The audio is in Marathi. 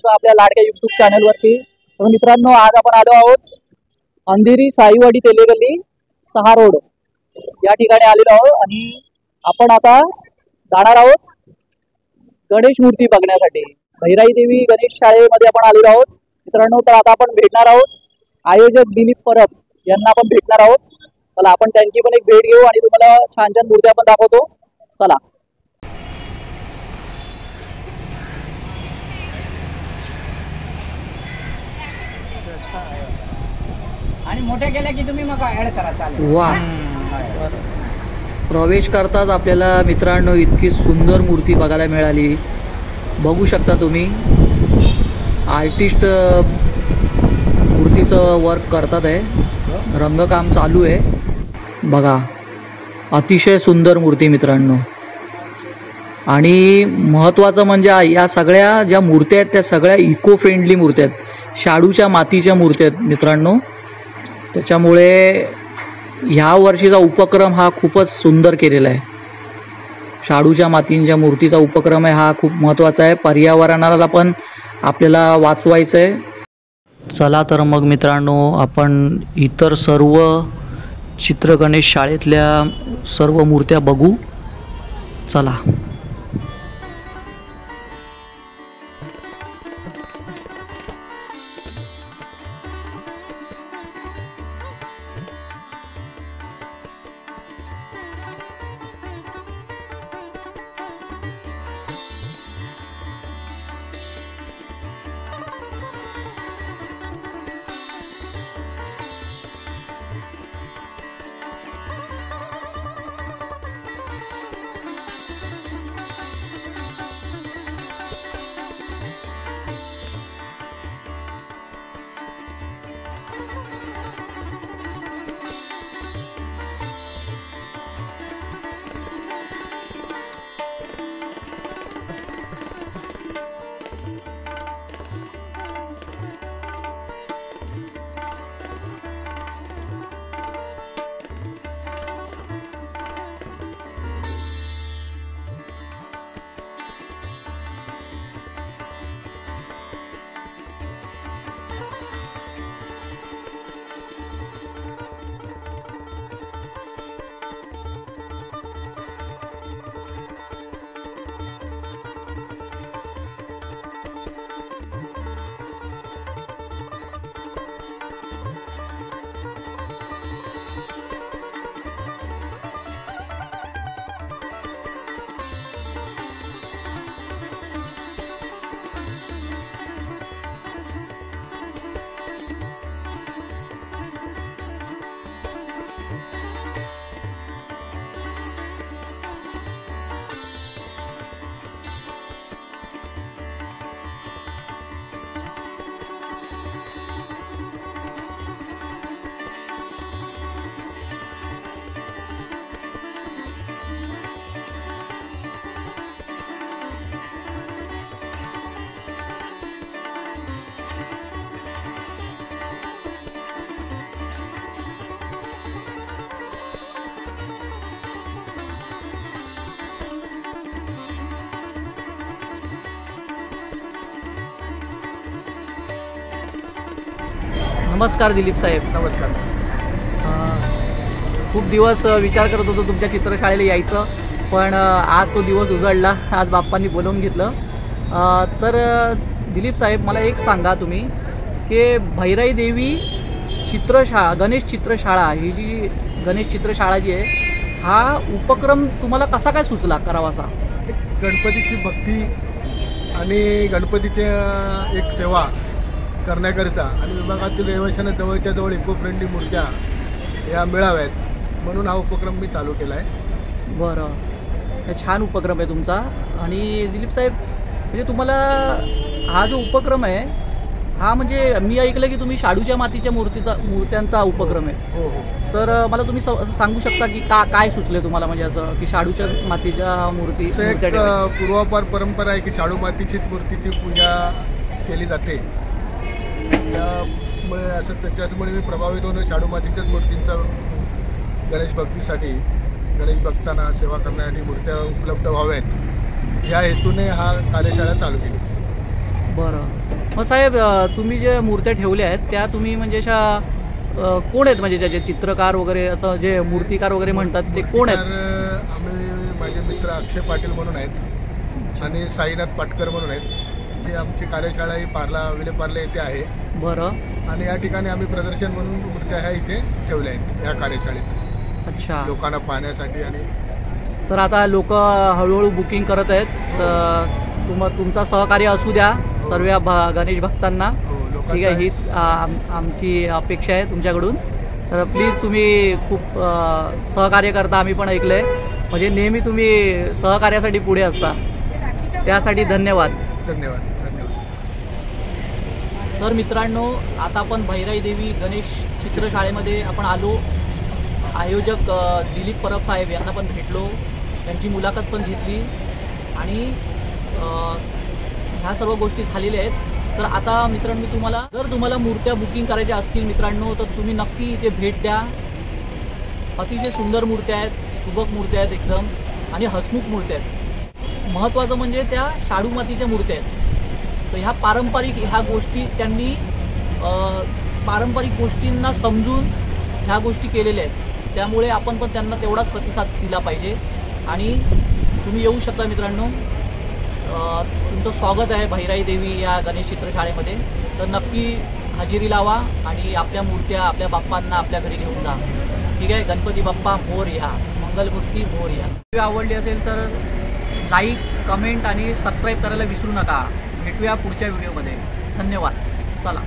तुमचं आपल्या लाडक्या युट्यूब चॅनलवरती। तर मित्रांनो, आज आपण आलो आहोत अंधेरी साईवाडी तेलेगल्ली 6 रोड या ठिकाणी आलेलो आहोत आणि आपण आता जाणार आहोत गणेश मूर्ती बघण्यासाठी। भैराई देवी गणेश शाळेमध्ये आपण आलेलो आहोत मित्रांनो। तर आता आपण भेटणार आहोत आयोजक दिलीप परब यांना आपण भेटणार आहोत। चला आपण त्यांची पण एक भेट घेऊ आणि तुम्हाला छान छान मूर्ती आपण दाखवतो। चला आणि मोठ्या केल्या की तुम्ही मग ऍड करा, चालेल। वा, प्रवेश करताच आपल्याला मित्रांनो इतकी सुंदर मूर्ती बघायला मिळाली। बघू शकता तुम्ही, आर्टिस्ट मूर्तीचं वर्क करतात आहे, रंगकाम चालू आहे बघा। अतिशय सुंदर मूर्ती मित्रांनो। आणि महत्त्वाचं म्हणजे या सगळ्या ज्या मूर्त्या आहेत त्या सगळ्या इको फ्रेंडली मूर्त्या आहेत, शाडूच्या मातीच्या मूर्त्या आहेत मित्रांनो। त्याच्यामुळे ह्या वर्षीचा उपक्रम हा खूपच सुंदर केलेला आहे। शाडूच्या मातींच्या मूर्तीचा उपक्रम आहे हा खूप महत्त्वाचा आहे। पर्यावरणाला पण आपल्याला वाचवायचं आहे। चला तर मग मित्रांनो, आपण इतर सर्व चित्र गणेश शाळेतल्या सर्व मूर्त्या बघू। चला नमस्कार दिलीप साहेब। नमस्कार। खूप दिवस विचार करत होतो तुमच्या चित्रशाळेला यायचं, पण आज तो दिवस उजळला, आज बाप्पांनी बोलवून घेतलं। तर दिलीप साहेब, मला एक सांगा तुम्ही की भैराई देवी चित्रशाळा, गणेश चित्रशाळा, ही जी गणेश चित्रशाळा जी आहे, हा उपक्रम तुम्हाला कसा काय सुचला करावासा? गणपतीची भक्ती आणि गणपतीच्या एक सेवा करण्याकरिता आणि विभागातील रहिवाशांना जवळच्या जवळ इको फ्रेंडली मूर्त्या या मिळाव्यात म्हणून हा उपक्रम मी चालू केला आहे। बरं, छान उपक्रम आहे तुमचा। आणि दिलीप साहेब, म्हणजे तुम्हाला हा जो उपक्रम आहे हा, म्हणजे मी ऐकलं की तुम्ही शाडूच्या मातीच्या मूर्त्यांचा उपक्रम आहे। हो हो। तर मला तुम्ही सांगू शकता की काय सुचले तुम्हाला, म्हणजे असं की शाडूच्या मातीच्या मूर्ती? एक पूर्वापार परंपरा आहे की शाडू मातीचीच मूर्तीची पूजा केली जाते, त्यामुळे असं त्याच्यामुळे मी प्रभावित होऊन शाडू मातीच्याच मूर्तींचा गणेश भक्तीसाठी, गणेश भक्तांना सेवा करण्यासाठी मूर्त्या उपलब्ध व्हाव्यात या हेतूने हा कार्यशाळा चालू केली। बरं. मग साहेब तुम्ही जे मूर्त्या ठेवल्या आहेत त्या तुम्ही म्हणजे अशा कोण आहेत, म्हणजे त्याचे चित्रकार वगैरे असं जे मूर्तिकार वगैरे म्हणतात ते कोण आहेत? तर आम्ही माझे मित्र अक्षय पाटील म्हणून आहेत आणि साईनाथ पाटकर म्हणून आहेत, जी आमची कार्यशाळा ही विलेपार्ले येथे आहे. बरं. आणि या ठिकाणी आम्ही प्रदर्शन म्हणून मूर्त्या ह्या इथे ठेवल्या आहेत या कार्यशाळेत. अच्छा. लोकांना पाहण्यासाठी. आणि तर आता लोक हळूहळू बुकिंग करत आहेत, तर तुमचा सहकार्य असू द्या सर्व गणेश भक्तांना. ठीक आहे, हीच आमची अपेक्षा आहे तुमच्याकडून. तर प्लीज तुम्ही खूप सहकार्य करता, आम्ही पण ऐकलं आहे, म्हणजे नेहमी तुम्ही सहकार्यासाठी पुढे असता, त्यासाठी धन्यवाद. धन्यवाद. तर मित्रांनो, आता आपण भैराई देवी गणेश चित्रशाळेमध्ये आपण आलो. आयोजक दिलीप परब साहेब यांना पण भेटलो, त्यांची मुलाखत पण घेतली आणि ह्या सर्व गोष्टी झालेल्या आहेत. तर आता मित्रांनो, जर तुम्हाला मूर्त्या बुकिंग करायच्या असतील मित्रांनो, तर तुम्ही नक्की इथे भेट द्या. अतिशय सुंदर मूर्त्या आहेत, सुबक मूर्त्या आहेत एकदम, आणि हसमुख मूर्त्या आहेत. महत्त्वाचं म्हणजे त्या शाडू मातीच्या मूर्त्या आहेत. तर ह्या गोष्टी त्यांनी पारंपरिक गोष्टींना समजून ह्या गोष्टी केलेल्या आहेत. त्यामुळे आपण पण त्यांना तेवढाच प्रतिसाद दिला पाहिजे. आणि तुम्ही येऊ शकता मित्रांनो, तुमचं स्वागत आहे भैराई देवी या गणेश चित्रशाळेमध्ये. तर नक्की हजेरी लावा आणि आपल्या मूर्त्या, आपल्या बाप्पांना आपल्या घरी घेऊन जा. ठीक आहे. गणपती बाप्पा मोरया, मंगलमूर्ती मोरया. व्हिडिओ आवडली असेल तर लाईक, कमेंट आणि सबस्क्राईब करायला विसरू नका. भेटूया पुढच्या व्हिडिओमध्ये. धन्यवाद. चला.